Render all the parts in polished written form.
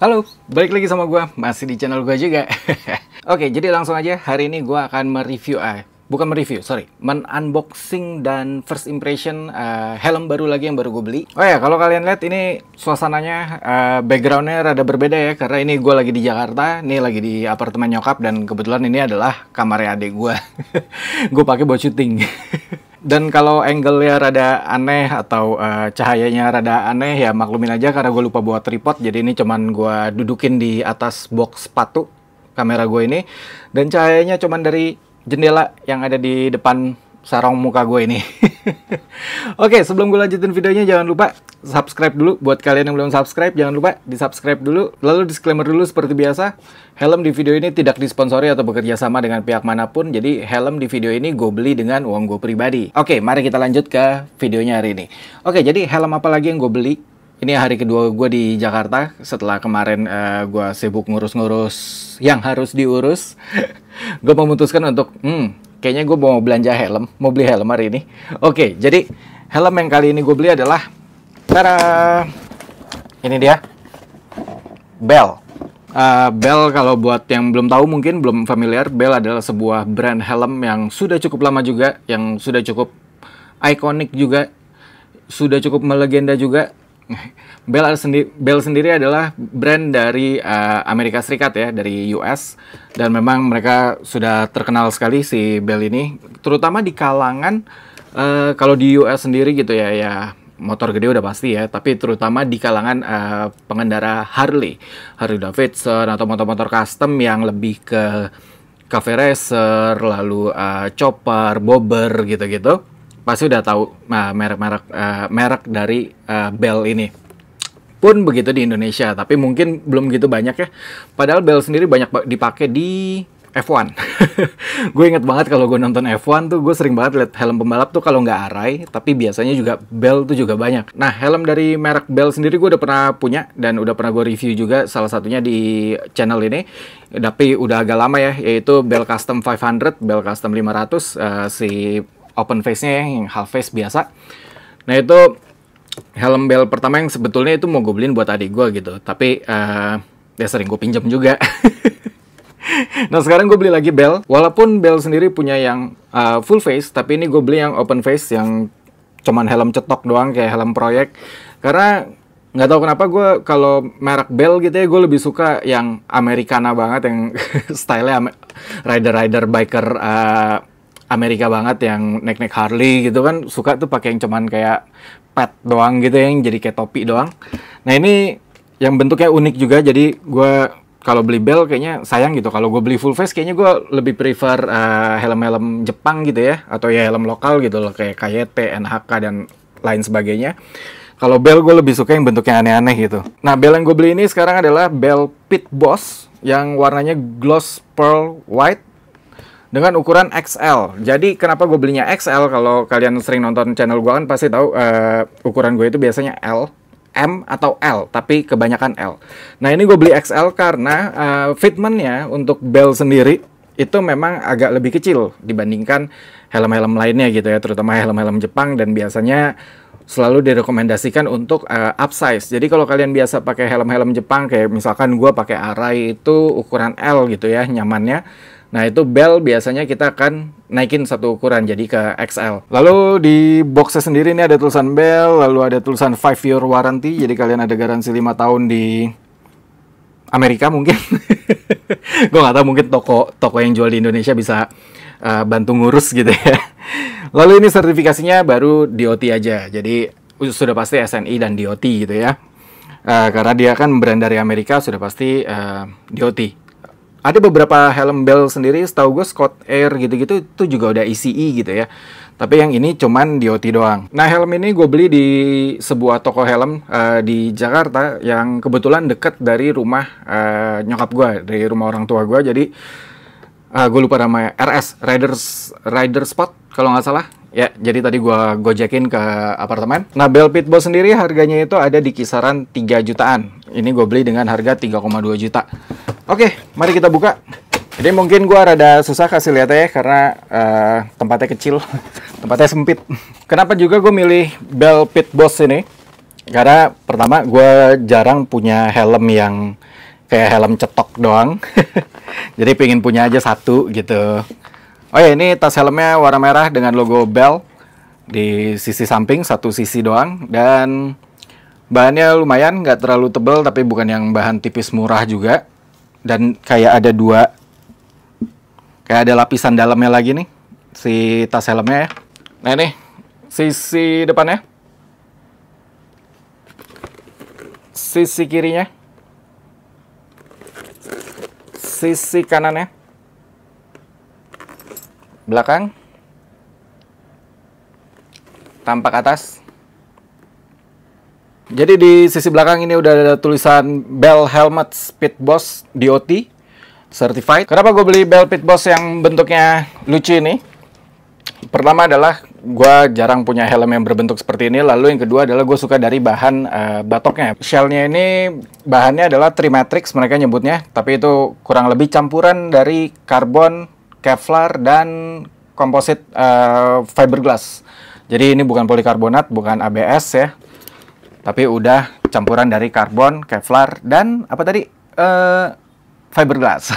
Halo, balik lagi sama gue, masih di channel gue juga. Oke, jadi langsung aja hari ini gue akan men-unboxing dan first impression helm baru lagi yang baru gue beli. Oh ya, kalau kalian lihat ini suasananya, backgroundnya rada berbeda ya, karena ini gue lagi di Jakarta, ini lagi di apartemen nyokap, dan kebetulan ini adalah kamarnya adik gue. Gue pakai buat syuting. Dan kalau angle-nya rada aneh atau cahayanya rada aneh, ya maklumin aja karena gue lupa bawa tripod. Jadi ini cuman gue dudukin di atas box sepatu kamera gue ini. Dan cahayanya cuman dari jendela yang ada di depan sarung muka gue ini. Oke, sebelum gue lanjutin videonya, jangan lupa subscribe dulu. Buat kalian yang belum subscribe, jangan lupa di subscribe dulu. Lalu disclaimer dulu seperti biasa, helm di video ini tidak disponsori atau bekerja sama dengan pihak manapun. Jadi helm di video ini gue beli dengan uang gue pribadi. Oke, mari kita lanjut ke videonya hari ini. Oke, jadi helm apa lagi yang gue beli? Ini hari kedua gue di Jakarta setelah kemarin gue sibuk ngurus-ngurus yang harus diurus. Gue memutuskan untuk kayaknya gue mau belanja helm, mau beli helm hari ini. Oke, jadi helm yang kali ini gue beli adalah, tada, ini dia, Bell. Bell, kalau buat yang belum tahu mungkin belum familiar, Bell adalah sebuah brand helm yang sudah cukup lama juga, yang sudah cukup ikonik juga, sudah cukup melegenda juga. Bell sendiri adalah brand dari Amerika Serikat ya, dari US, dan memang mereka sudah terkenal sekali si Bell ini, terutama di kalangan kalau di US sendiri gitu ya, motor gede udah pasti ya, tapi terutama di kalangan pengendara Harley Davidson atau motor-motor custom yang lebih ke cafe racer, lalu chopper, bobber gitu-gitu, pasti udah tahu merek dari Bell ini. Pun begitu di Indonesia, tapi mungkin belum gitu banyak ya. Padahal Bell sendiri banyak dipakai di F1. Gue inget banget kalau gue nonton F1 tuh, gue sering banget lihat helm pembalap tuh kalau nggak Arai, tapi biasanya juga Bell tuh juga banyak. Nah, helm dari merek Bell sendiri gue udah pernah punya dan udah pernah gue review juga, salah satunya di channel ini. Tapi udah agak lama ya, yaitu Bell Custom 500, Bell Custom 500, si open face-nya yang half face biasa. Nah, itu helm Bell pertama yang sebetulnya itu mau gue beliin buat adik gue gitu, tapi ya sering gue pinjam juga. Nah, sekarang gue beli lagi Bell, walaupun Bell sendiri punya yang full face, tapi ini gue beli yang open face yang cuman helm cetok doang, kayak helm proyek. Karena nggak tahu kenapa gue kalau merek Bell gitu ya, gue lebih suka yang Americana banget, yang style-nya rider biker Amerika banget, yang naik Harley gitu kan, suka tuh pakai yang cuman kayak pad doang gitu ya, yang jadi kayak topi doang. Nah, ini yang bentuknya unik juga, jadi gue kalau beli Bell kayaknya sayang gitu. Kalau gue beli full face kayaknya gue lebih prefer helm-helm Jepang gitu ya, atau ya helm lokal gitu loh, kayak KYT, NHK dan lain sebagainya. Kalau Bell gue lebih suka yang bentuknya aneh-aneh gitu. Nah, Bell yang gue beli ini sekarang adalah Bell Pit Boss yang warnanya gloss pearl white dengan ukuran XL. Jadi kenapa gue belinya XL? Kalau kalian sering nonton channel gue kan pasti tahu ukuran gue itu biasanya L, M atau L, tapi kebanyakan L. Nah, ini gue beli XL karena fitmentnya untuk Bell sendiri itu memang agak lebih kecil dibandingkan helm-helm lainnya gitu ya, terutama helm-helm Jepang, dan biasanya selalu direkomendasikan untuk upsize. Jadi kalau kalian biasa pakai helm-helm Jepang, kayak misalkan gue pakai Arai itu ukuran L gitu ya, nyamannya. Nah, itu Bell biasanya kita akan naikin satu ukuran jadi ke XL. Lalu di boxnya sendiri ini ada tulisan Bell, lalu ada tulisan 5-year warranty. Jadi kalian ada garansi 5 tahun di Amerika mungkin. Gue nggak tahu, mungkin toko yang jual di Indonesia bisa bantu ngurus gitu ya. Lalu ini sertifikasinya baru DOT aja. Jadi sudah pasti SNI dan DOT gitu ya. Karena dia kan brand dari Amerika, sudah pasti DOT. Ada beberapa helm Bell sendiri, setahu gue Scott Air gitu-gitu itu juga udah ECE gitu ya. Tapi yang ini cuman DOT doang. Nah, helm ini gue beli di sebuah toko helm di Jakarta yang kebetulan deket dari rumah nyokap gue, dari rumah orang tua gue. Jadi gue lupa namanya, RS, Rider Spot kalau nggak salah. Ya, jadi tadi gue gojekin ke apartemen. Nah, Bell Pit Boss sendiri harganya itu ada di kisaran 3 jutaan. Ini gue beli dengan harga 3,2 juta. Oke, mari kita buka. Jadi mungkin gue rada susah kasih lihatnya ya, karena tempatnya kecil, tempatnya sempit. Kenapa juga gue milih Bell Pit Boss ini? Karena pertama gue jarang punya helm yang kayak helm cetok doang. Jadi pengen punya aja satu gitu. Oh ya, ini tas helmnya warna merah dengan logo Bell di sisi samping, satu sisi doang. Dan bahannya lumayan, nggak terlalu tebal tapi bukan yang bahan tipis murah juga. Dan kayak ada lapisan dalamnya lagi nih si tas helmnya ya. Nah ini sisi depannya, sisi kirinya, sisi kanannya, belakang, tampak atas. Jadi di sisi belakang ini udah ada tulisan Bell Helmet Speed Boss DOT Certified. Kenapa gue beli Bell Speed Boss yang bentuknya lucu ini? Pertama adalah gue jarang punya helm yang berbentuk seperti ini. Lalu yang kedua adalah gue suka dari bahan batoknya. Shellnya ini bahannya adalah Trimatrix mereka nyebutnya, tapi itu kurang lebih campuran dari karbon, Kevlar, dan komposit fiberglass. Jadi ini bukan polikarbonat, bukan ABS ya, tapi udah campuran dari karbon, Kevlar, dan apa tadi? Fiberglass.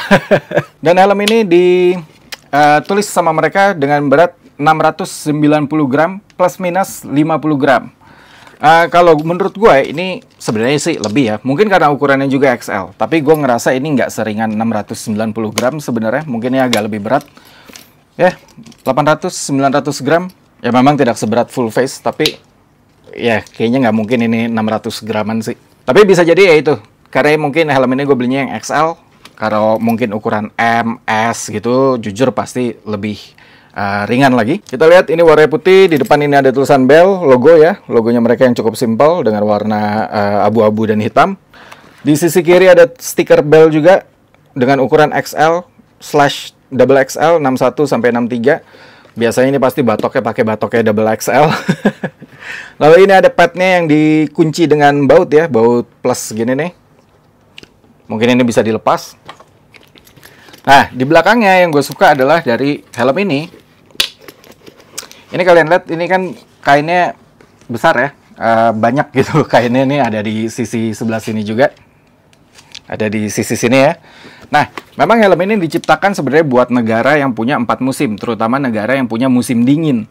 Dan helm ini ditulis sama mereka dengan berat 690 gram plus minus 50 gram. Kalau menurut gue ini sebenarnya sih lebih ya. Mungkin karena ukurannya juga XL. Tapi gue ngerasa ini nggak seringan 690 gram sebenarnya. Mungkin ini agak lebih berat. Ya, 800-900 gram. Ya memang tidak seberat full face. Tapi ya kayaknya nggak mungkin ini 600 graman sih. Tapi bisa jadi ya itu. Karena mungkin helm ini gue belinya yang XL. Kalau mungkin ukuran M, S gitu, jujur pasti lebih ringan lagi. Kita lihat ini warna putih, di depan ini ada tulisan Bell, logo ya. Logonya mereka yang cukup simpel dengan warna abu-abu dan hitam. Di sisi kiri ada stiker Bell juga dengan ukuran XL/XL 61 sampai 63. Biasanya ini pasti batoknya pakai batoknya double XL. Lalu ini ada padnya yang dikunci dengan baut ya, baut plus gini nih. Mungkin ini bisa dilepas. Nah, di belakangnya yang gue suka adalah dari helm ini. Ini kalian lihat, ini kan kainnya besar ya, banyak gitu kainnya nih, ada di sisi sebelah sini juga, ada di sisi sini ya. Nah, memang helm ini diciptakan sebenarnya buat negara yang punya 4 musim, terutama negara yang punya musim dingin.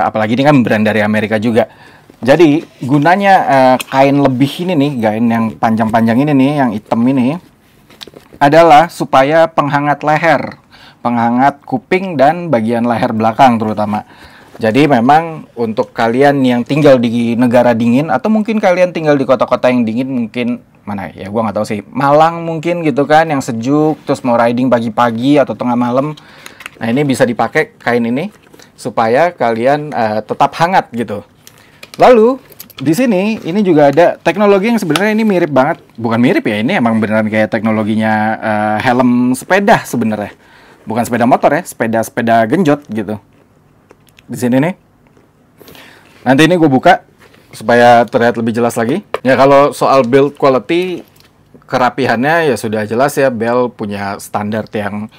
Apalagi ini kan brand dari Amerika juga. Jadi gunanya kain lebih ini nih, kain yang panjang-panjang ini nih, yang hitam ini, adalah supaya penghangat leher, penghangat kuping dan bagian leher belakang terutama. Jadi memang untuk kalian yang tinggal di negara dingin, atau mungkin kalian tinggal di kota-kota yang dingin, mungkin mana ya, gua nggak tahu sih, Malang mungkin gitu kan, yang sejuk, terus mau riding pagi-pagi atau tengah malam. Nah ini bisa dipakai kain ini supaya kalian tetap hangat gitu. Lalu di sini ini juga ada teknologi yang sebenarnya ini mirip banget, bukan mirip ya, ini emang beneran kayak teknologinya helm sepeda sebenarnya, bukan sepeda motor ya, sepeda genjot gitu. Di sini nih. Nanti ini gue buka supaya terlihat lebih jelas lagi. Ya kalau soal build quality, kerapihannya ya sudah jelas ya, Bell punya standar yang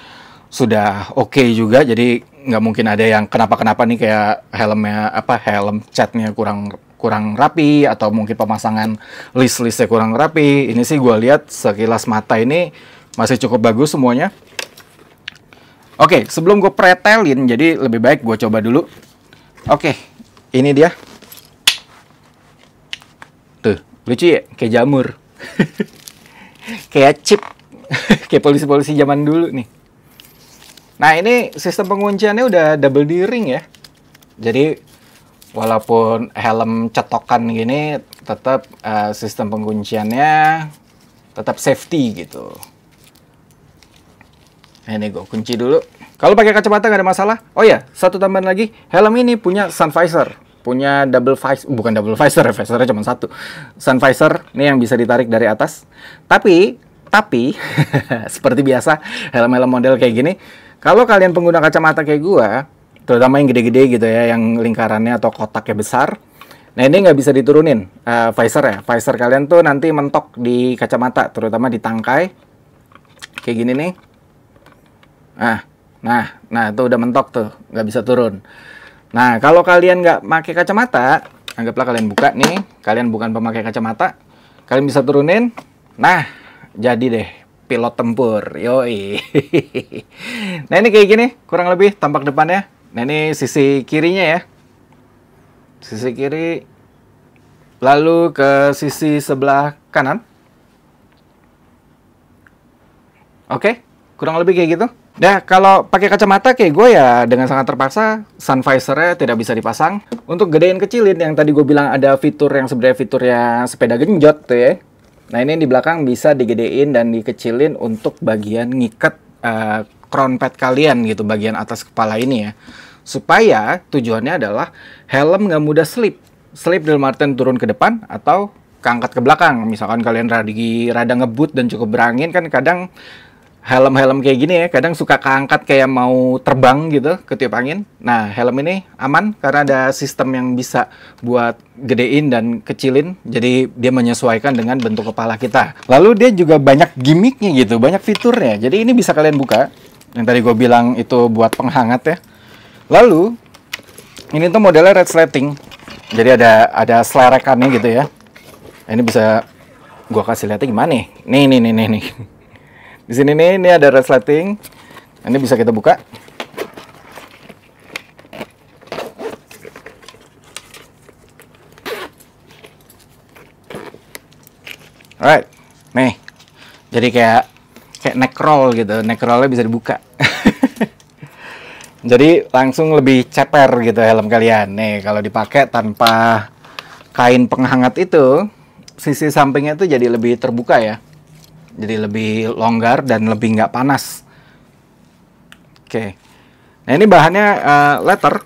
sudah oke juga, jadi nggak mungkin ada yang kenapa-kenapa nih, kayak helmnya helm catnya kurang rapi, atau mungkin pemasangan list-listnya kurang rapi. Ini sih gue lihat sekilas mata ini masih cukup bagus semuanya. Oke, sebelum gue pretelin, jadi lebih baik gue coba dulu. Oke, ini dia. Tuh, lucu ya, kayak jamur. Kayak chip. Kayak polisi-polisi zaman dulu nih. Nah, ini sistem pengunciannya udah double D-ring ya. Jadi, walaupun helm cetokan gini, tetap sistem pengunciannya tetap safety gitu. Ini gue kunci dulu. Kalau pakai kacamata nggak ada masalah. Oh ya, satu tambahan lagi, helm ini punya sun visor, punya double visor, bukan double visor, visornya cuma satu. Sun visor ini yang bisa ditarik dari atas. Tapi seperti biasa helm-helm model kayak gini, kalau kalian pengguna kacamata kayak gua, terutama yang gede-gede gitu ya, yang lingkarannya atau kotaknya besar, nah ini nggak bisa diturunin visor ya. Visor kalian tuh nanti mentok di kacamata, terutama di tangkai, kayak gini nih. Nah, itu udah mentok tuh, nggak bisa turun. Nah, kalau kalian nggak pakai kacamata, Anggaplah kalian buka nih, kalian bukan pemakai kacamata, kalian bisa turunin. Nah, jadi deh pilot tempur. Yoi. Nah, ini kayak gini kurang lebih tampak depannya. Nah, ini sisi kirinya ya. Sisi kiri. Lalu ke sisi sebelah kanan. Oke, kurang lebih kayak gitu. Nah, kalau pakai kacamata kayak gue ya dengan sangat terpaksa sun visor-nya tidak bisa dipasang. Untuk gedein kecilin yang tadi gue bilang ada fitur yang sebenarnya fiturnya sepeda genjot tuh ya. Nah, ini di belakang bisa digedein dan dikecilin untuk bagian ngikat crown pad kalian gitu, bagian atas kepala ini ya. Supaya tujuannya adalah helm nggak mudah slip. Slip dalam artian turun ke depan atau keangkat ke belakang. Misalkan kalian rada ngebut dan cukup berangin kan kadang helm-helm kayak gini ya, kadang suka keangkat kayak mau terbang gitu, ketiup angin. Nah, helm ini aman karena ada sistem yang bisa buat gedein dan kecilin. Jadi, dia menyesuaikan dengan bentuk kepala kita. Lalu, dia juga banyak gimmicknya gitu, banyak fiturnya. Jadi, ini bisa kalian buka. Yang tadi gue bilang itu buat penghangat ya. Lalu, ini tuh modelnya red slating. Jadi, ada selerekannya gitu ya. Ini bisa gue kasih lihatnya gimana nih. Nih. Di sini nih, ini ada resleting. Ini bisa kita buka. Alright, nih. Jadi kayak neck roll gitu. Neck rollnya bisa dibuka. Jadi langsung lebih ceper gitu helm kalian. Nih, kalau dipakai tanpa kain penghangat itu, sisi sampingnya tuh jadi lebih terbuka ya. Jadi lebih longgar dan lebih nggak panas. Oke. Nah, ini bahannya leather.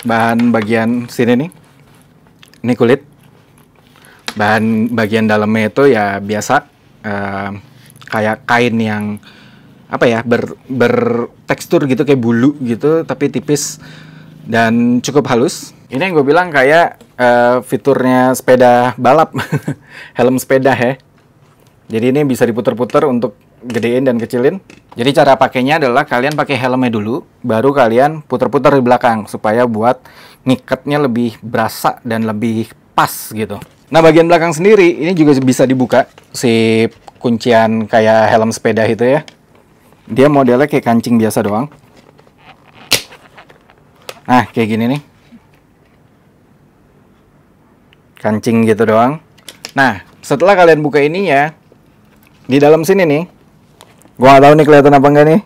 Bahan bagian sini nih. Ini kulit. Bahan bagian dalamnya itu ya biasa. Kayak kain yang apa ya, bertekstur gitu, kayak bulu gitu, tapi tipis dan cukup halus. Ini yang gue bilang kayak fiturnya sepeda balap. Helm sepeda ya. Jadi ini bisa diputer-puter untuk gedein dan kecilin. Jadi cara pakainya adalah kalian pakai helmnya dulu, baru kalian puter-puter di belakang supaya buat ngikatnya lebih berasa dan lebih pas gitu. Nah, bagian belakang sendiri ini juga bisa dibuka, si kuncian kayak helm sepeda itu ya. Dia modelnya kayak kancing biasa doang. Nah, kayak gini nih. Kancing gitu doang. Nah, setelah kalian buka ininya, di dalam sini nih, gua nggak tahu nih kelihatan apa enggak nih.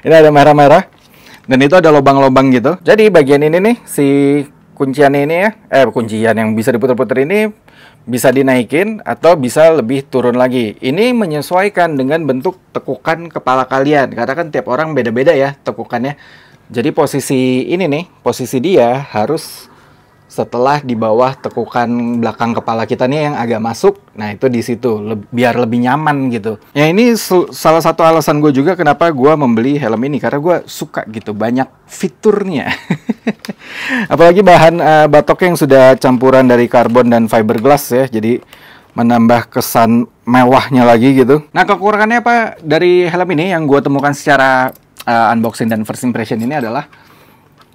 Ini ada merah-merah dan itu ada lubang-lubang gitu. Jadi bagian ini nih, si kuncian ini ya, kuncian yang bisa diputar-putar ini bisa dinaikin atau bisa lebih turun lagi. Ini menyesuaikan dengan bentuk tekukan kepala kalian. Karena kan tiap orang beda-beda ya tekukannya. Jadi posisi ini nih, posisi dia harus setelah di bawah tekukan belakang kepala kita nih yang agak masuk. Nah, itu di situ biar lebih nyaman gitu. Ya, ini salah satu alasan gue juga kenapa gue membeli helm ini, karena gue suka gitu, banyak fiturnya. Apalagi bahan batoknya yang sudah campuran dari karbon dan fiberglass ya, jadi menambah kesan mewahnya lagi gitu. Nah, kekurangannya apa dari helm ini yang gue temukan secara unboxing dan first impression ini adalah,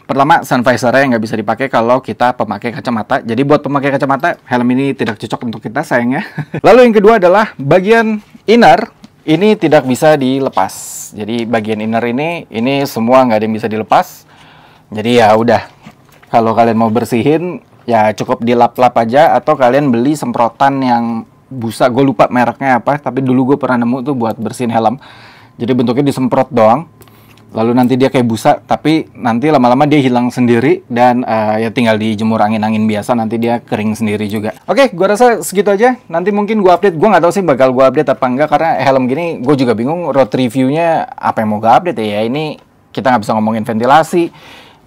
pertama, sun visor-nya nggak bisa dipakai kalau kita pemakai kacamata. Jadi buat pemakai kacamata, helm ini tidak cocok untuk kita sayangnya. Lalu yang kedua adalah bagian inner ini tidak bisa dilepas. Jadi bagian inner ini semua nggak ada yang bisa dilepas. Jadi ya udah, kalau kalian mau bersihin ya cukup dilap-lap aja, atau kalian beli semprotan yang busa. Gue lupa mereknya apa, tapi dulu gue pernah nemu tuh buat bersihin helm. Jadi bentuknya disemprot doang. Lalu nanti dia kayak busa, tapi nanti lama-lama dia hilang sendiri dan ya tinggal dijemur angin-angin biasa, nanti dia kering sendiri juga. Oke, gua rasa segitu aja. Nanti mungkin gua update. Gua nggak tahu sih bakal gua update apa enggak, karena helm gini gue juga bingung road reviewnya apa yang mau gua update ya. Ini kita nggak bisa ngomongin ventilasi.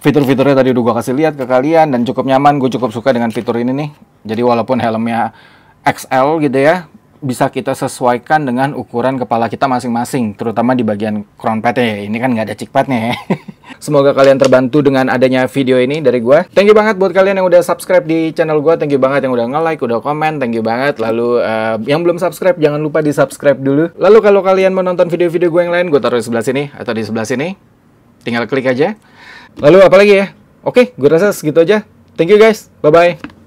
Fitur-fiturnya tadi udah gua kasih lihat ke kalian dan cukup nyaman. Gue cukup suka dengan fitur ini nih. Jadi walaupun helmnya XL gitu ya, bisa kita sesuaikan dengan ukuran kepala kita masing-masing, terutama di bagian crown pad-nya. Ini kan nggak ada cheek pad-nya ya. Semoga kalian terbantu dengan adanya video ini dari gue. Thank you banget buat kalian yang udah subscribe di channel gue. Thank you banget yang udah nge-like, udah komen. Thank you banget. Lalu yang belum subscribe, jangan lupa di subscribe dulu. Lalu kalau kalian mau nonton video-video gue yang lain, gue taruh di sebelah sini atau di sebelah sini. Tinggal klik aja. Lalu apa lagi ya? Oke, gue rasa segitu aja. Thank you guys. Bye-bye.